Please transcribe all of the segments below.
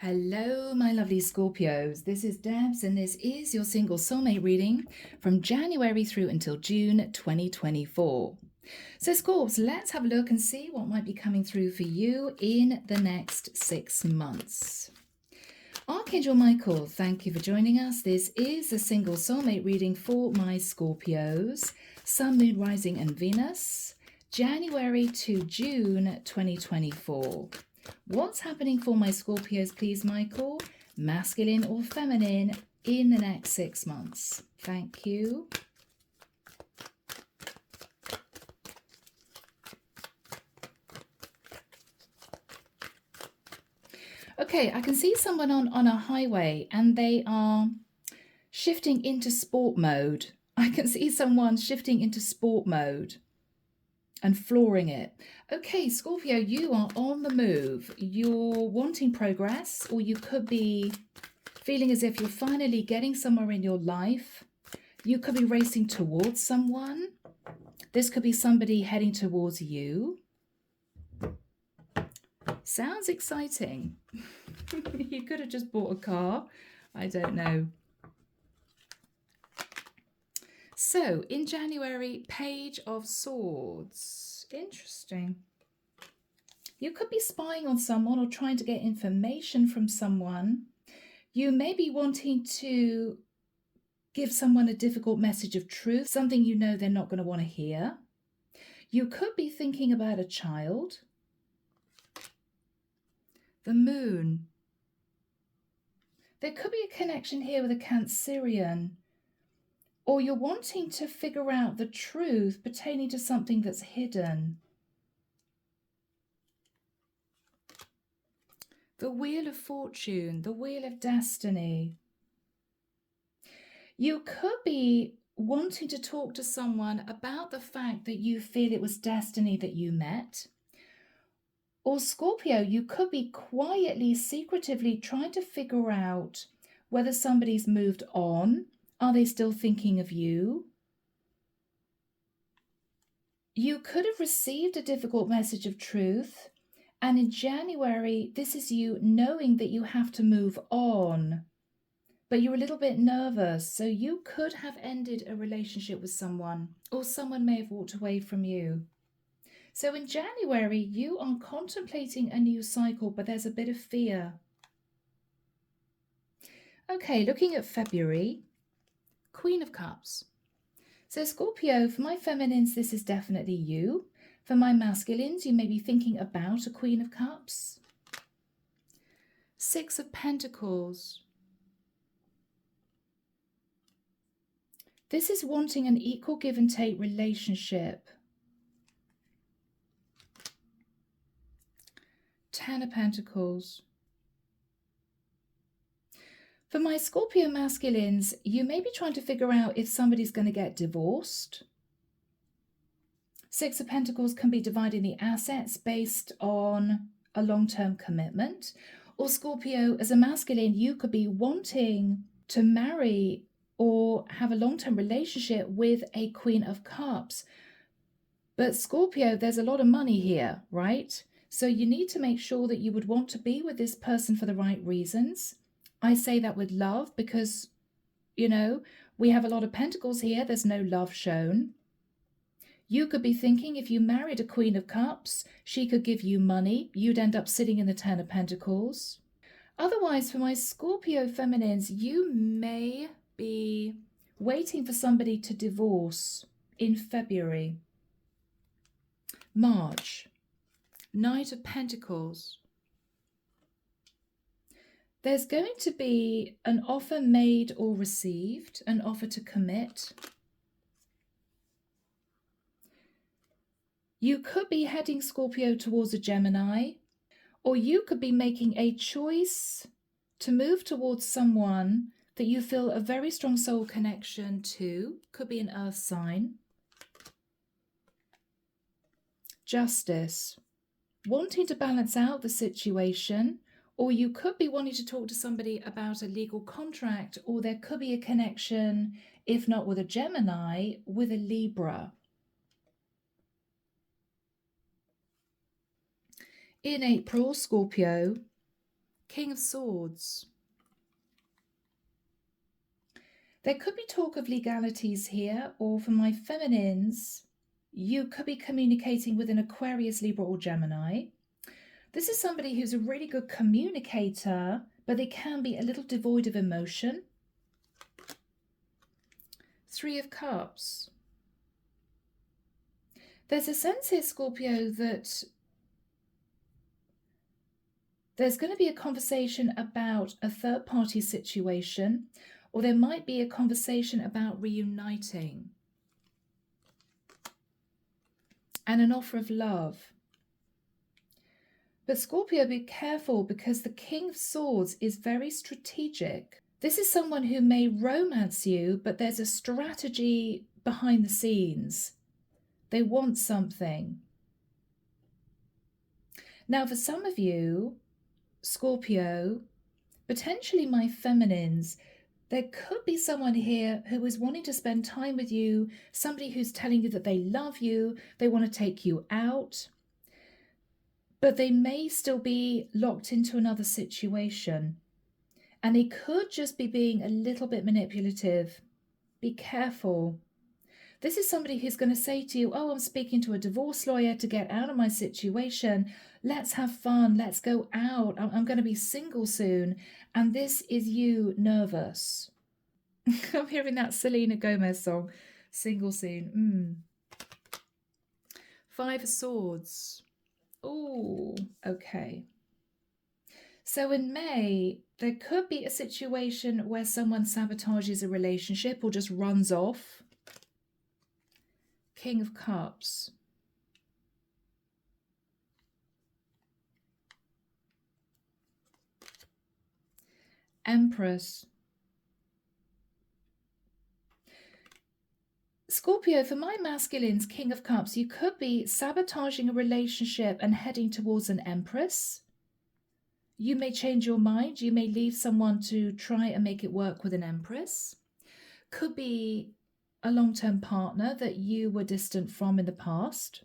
Hello, my lovely Scorpios. This is Debs, and this is your single soulmate reading from January through until June 2024. So, Scorps, let's have a look and see what might be coming through for you in the next 6 months. Archangel Michael, thank you for joining us. This is a single soulmate reading for my Scorpios, Sun, Moon, Rising, and Venus, January to June 2024. What's happening for my Scorpios, please, Michael? Masculine or feminine in the next 6 months? Thank you. Okay, I can see someone on a highway and they are shifting into sport mode. I can see someone shifting into sport mode and flooring it. Okay, Scorpio, you are on the move. You're wanting progress, or you could be feeling as if you're finally getting somewhere in your life. You could be racing towards someone. This could be somebody heading towards you. Sounds exciting. You could have just bought a car. I don't know. So, in January, Page of Swords. Interesting. You could be spying on someone or trying to get information from someone. You may be wanting to give someone a difficult message of truth, something you know they're not going to want to hear. You could be thinking about a child. The Moon. There could be a connection here with a Cancerian. Or you're wanting to figure out the truth pertaining to something that's hidden. The Wheel of Fortune, the Wheel of Destiny. You could be wanting to talk to someone about the fact that you feel it was destiny that you met. Or Scorpio, you could be quietly, secretively trying to figure out whether somebody's moved on. Are they still thinking of you? You could have received a difficult message of truth, and in January, this is you knowing that you have to move on, but you're a little bit nervous, so you could have ended a relationship with someone, or someone may have walked away from you. So in January, you are contemplating a new cycle, but there's a bit of fear. Okay, looking at February, Queen of Cups. So Scorpio, for my feminines, this is definitely you. For my masculines, you may be thinking about a Queen of Cups. Six of Pentacles. This is wanting an equal give and take relationship. Ten of Pentacles. For my Scorpio masculines, you may be trying to figure out if somebody's going to get divorced. Six of Pentacles can be dividing the assets based on a long-term commitment. Or Scorpio, as a masculine, you could be wanting to marry or have a long-term relationship with a Queen of Cups. But Scorpio, there's a lot of money here, right? So you need to make sure that you would want to be with this person for the right reasons. I say that with love because, you know, we have a lot of pentacles here. There's no love shown. You could be thinking if you married a Queen of Cups, she could give you money. You'd end up sitting in the Ten of Pentacles. Otherwise, for my Scorpio feminines, you may be waiting for somebody to divorce in February. March, Knight of Pentacles. There's going to be an offer made or received, an offer to commit. You could be heading, Scorpio, towards a Gemini, or you could be making a choice to move towards someone that you feel a very strong soul connection to. Could be an earth sign. Justice. Wanting to balance out the situation. Or you could be wanting to talk to somebody about a legal contract, or there could be a connection, if not with a Gemini, with a Libra. In April, Scorpio, King of Swords. There could be talk of legalities here, or for my feminines, you could be communicating with an Aquarius, Libra, or Gemini. This is somebody who's a really good communicator, but they can be a little devoid of emotion. Three of Cups. There's a sense here, Scorpio, that there's going to be a conversation about a third-party situation, or there might be a conversation about reuniting and an offer of love. But Scorpio, be careful, because the King of Swords is very strategic. This is someone who may romance you, but there's a strategy behind the scenes. They want something. Now, for some of you, Scorpio, potentially my feminines, there could be someone here who is wanting to spend time with you, somebody who's telling you that they love you, they want to take you out, but they may still be locked into another situation. And they could just be being a little bit manipulative. Be careful. This is somebody who's going to say to you, oh, I'm speaking to a divorce lawyer to get out of my situation. Let's have fun. Let's go out. I'm going to be single soon. And this is you nervous. I'm hearing that Selena Gomez song, Single Soon. Five of Swords. Oh, okay. So in May, there could be a situation where someone sabotages a relationship or just runs off. King of Cups. Empress. Scorpio, for my masculines, King of Cups, you could be sabotaging a relationship and heading towards an Empress. You may change your mind. You may leave someone to try and make it work with an Empress. Could be a long-term partner that you were distant from in the past.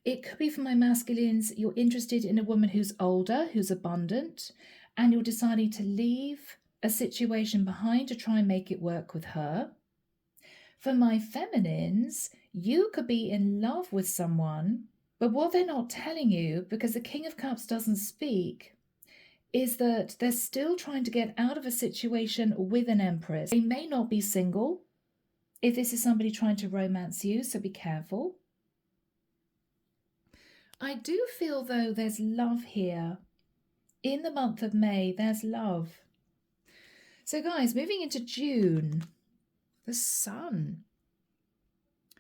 It could be, for my masculines, you're interested in a woman who's older, who's abundant, and you're deciding to leave a situation behind to try and make it work with her. For my feminines, you could be in love with someone, but what they're not telling you, because the King of Cups doesn't speak, is that they're still trying to get out of a situation with an Empress. They may not be single if this is somebody trying to romance you, so be careful. I do feel, though, there's love here. In the month of May, there's love. So, guys, moving into June, the Sun.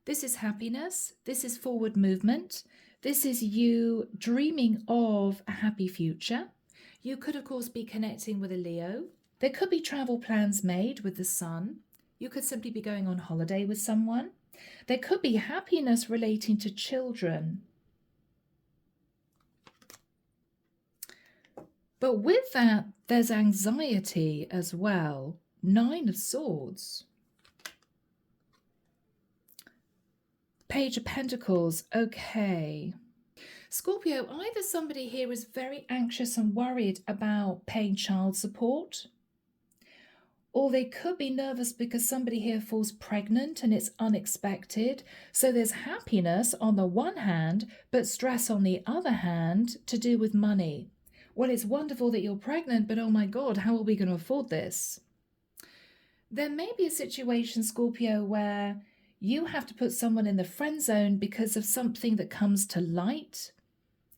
This is happiness. This is forward movement. This is you dreaming of a happy future. You could, of course, be connecting with a Leo. There could be travel plans made with the Sun. You could simply be going on holiday with someone. There could be happiness relating to children. But with that, there's anxiety as well. Nine of Swords. Page of Pentacles. Okay. Scorpio, either somebody here is very anxious and worried about paying child support, or they could be nervous because somebody here falls pregnant and it's unexpected. So there's happiness on the one hand, but stress on the other hand to do with money. Well, it's wonderful that you're pregnant, but oh my God, how are we going to afford this? There may be a situation, Scorpio, where you have to put someone in the friend zone because of something that comes to light.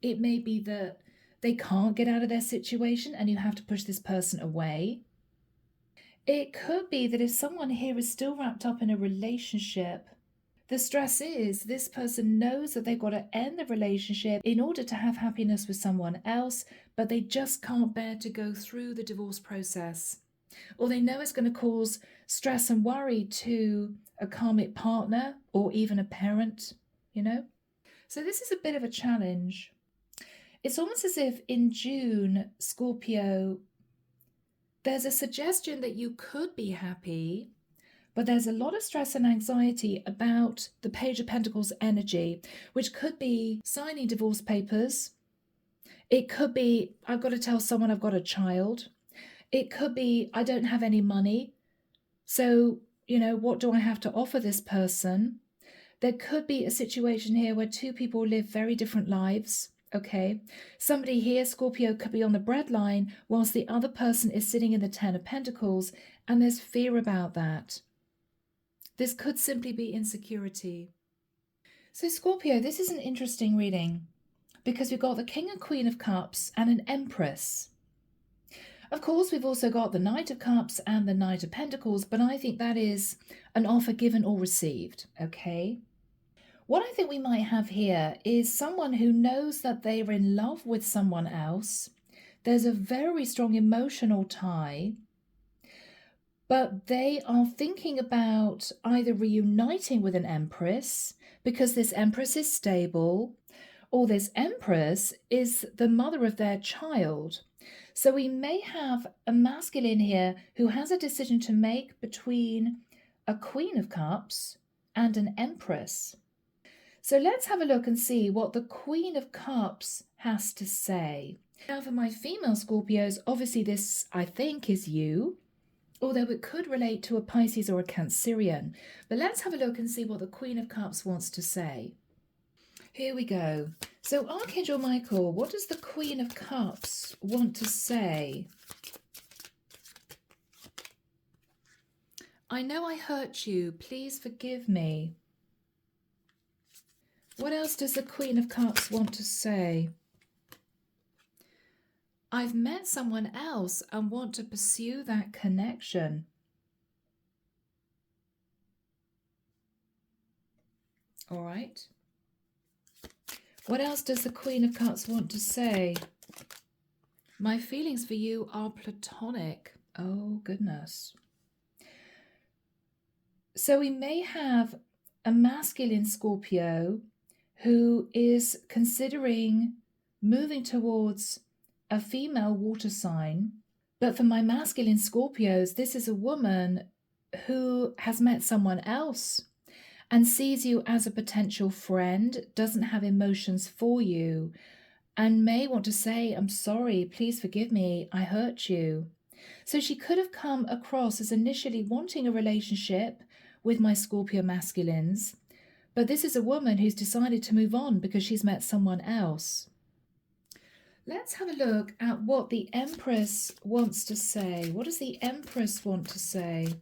It may be that they can't get out of their situation and you have to push this person away. It could be that if someone here is still wrapped up in a relationship, the stress is this person knows that they've got to end the relationship in order to have happiness with someone else, but they just can't bear to go through the divorce process. Or they know it's going to cause stress and worry to a karmic partner or even a parent, you know? So this is a bit of a challenge. It's almost as if in June, Scorpio, there's a suggestion that you could be happy, but there's a lot of stress and anxiety about the Page of Pentacles energy, which could be signing divorce papers. It could be, I've got to tell someone I've got a child. It could be, I don't have any money. So, what do I have to offer this person? There could be a situation here where two people live very different lives. Okay. Somebody here, Scorpio, could be on the breadline whilst the other person is sitting in the 10 of Pentacles, and there's fear about that. This could simply be insecurity. So Scorpio, this is an interesting reading because we've got the King and Queen of Cups and an Empress. Of course, we've also got the Knight of Cups and the Knight of Pentacles, but I think that is an offer given or received, okay? What I think we might have here is someone who knows that they're in love with someone else. There's a very strong emotional tie, but they are thinking about either reuniting with an Empress because this Empress is stable, or this Empress is the mother of their child. So we may have a masculine here who has a decision to make between a Queen of Cups and an Empress. So let's have a look and see what the Queen of Cups has to say. Now for my female Scorpios, obviously this, I think, is you, although it could relate to a Pisces or a Cancerian. But let's have a look and see what the Queen of Cups wants to say. Here we go. So Archangel Michael, what does the Queen of Cups want to say? I know I hurt you. Please forgive me. What else does the Queen of Cups want to say? I've met someone else and want to pursue that connection. All right. What else does the Queen of Cups want to say? My feelings for you are platonic. Oh, goodness. So we may have a masculine Scorpio who is considering moving towards a female water sign. But for my masculine Scorpios, this is a woman who has met someone else and sees you as a potential friend, doesn't have emotions for you, and may want to say, I'm sorry, please forgive me, I hurt you. So she could have come across as initially wanting a relationship with my Scorpio masculines, but this is a woman who's decided to move on because she's met someone else. Let's have a look at what the Empress wants to say. What does the Empress want to say?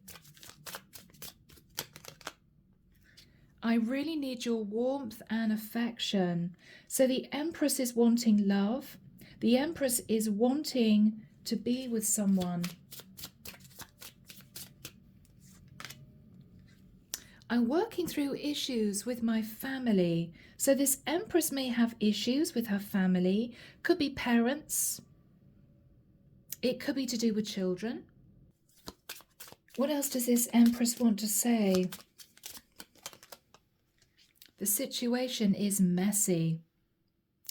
I really need your warmth and affection. So the Empress is wanting love. The Empress is wanting to be with someone. I'm working through issues with my family. So this Empress may have issues with her family. Could be parents. It could be to do with children. What else does this Empress want to say? The situation is messy.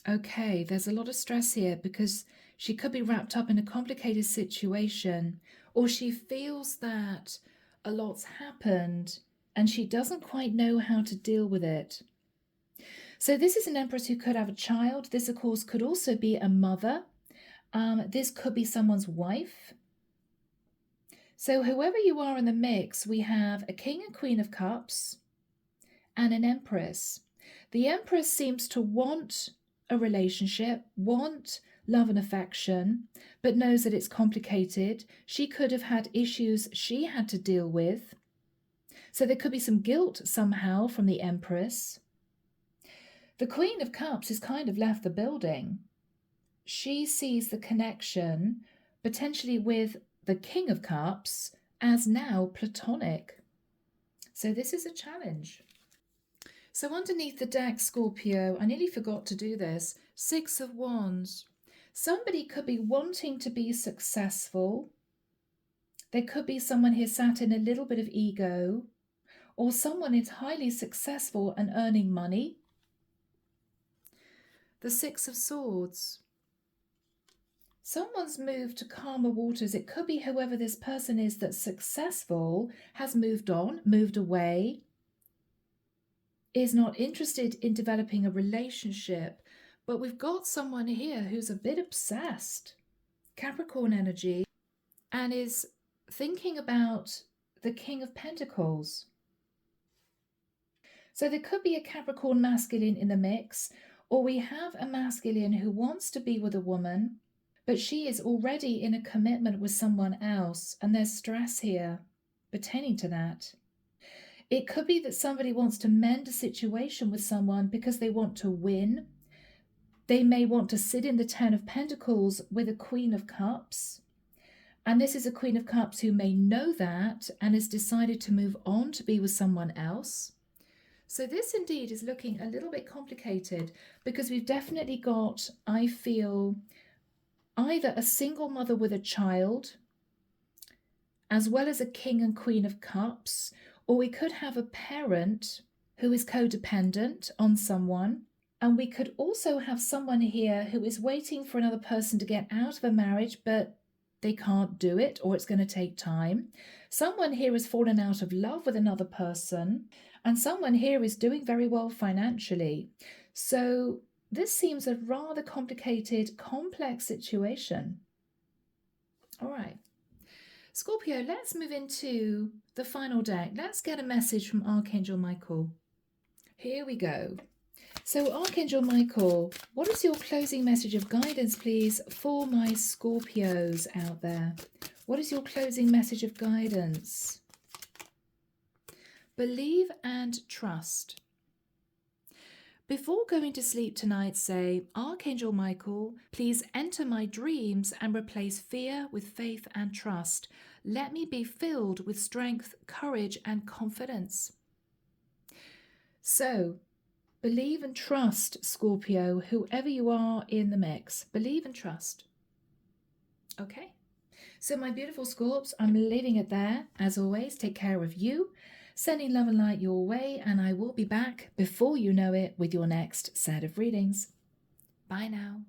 Okay, there's a lot of stress here because she could be wrapped up in a complicated situation, or she feels that a lot's happened and she doesn't quite know how to deal with it. So this is an Empress who could have a child. This, of course, could also be a mother. This could be someone's wife. So whoever you are in the mix, we have a King and Queen of Cups and an Empress. The Empress seems to want a relationship, want love and affection, but knows that it's complicated. She could have had issues she had to deal with. So there could be some guilt somehow from the Empress. The Queen of Cups has kind of left the building. She sees the connection potentially with the King of Cups as now platonic. So this is a challenge. So underneath the deck, Scorpio, I nearly forgot to do this, 6 of Wands. Somebody could be wanting to be successful. There could be someone here sat in a little bit of ego, or someone is highly successful and earning money. The 6 of Swords. Someone's moved to calmer waters. It could be whoever this person is that's successful has moved on, moved away, is not interested in developing a relationship, But we've got someone here who's a bit obsessed, Capricorn energy, and is thinking about the King of Pentacles. So there could be a Capricorn masculine in the mix, or we have a masculine who wants to be with a woman, but she is already in a commitment with someone else, and there's stress here pertaining to that. It could be that somebody wants to mend a situation with someone because they want to win. They may want to sit in the Ten of Pentacles with a Queen of Cups. And this is a Queen of Cups who may know that and has decided to move on to be with someone else. So this indeed is looking a little bit complicated because we've definitely got, I feel, either a single mother with a child, as well as a King and Queen of Cups, or we could have a parent who is codependent on someone. And we could also have someone here who is waiting for another person to get out of a marriage, but they can't do it, or it's going to take time. Someone here has fallen out of love with another person, and someone here is doing very well financially. So this seems a rather complicated, complex situation. All right. Scorpio, let's move into the final deck. Let's get a message from Archangel Michael. Here we go. So Archangel Michael, what is your closing message of guidance, please, for my Scorpios out there? What is your closing message of guidance? Believe and trust. Before going to sleep tonight, say, Archangel Michael, please enter my dreams and replace fear with faith and trust. Let me be filled with strength, courage, and confidence. So, believe and trust, Scorpio, whoever you are in the mix. Believe and trust. Okay. So my beautiful Scorps, I'm leaving it there. As always, take care of you. Sending love and light your way, and I will be back before you know it with your next set of readings. Bye now.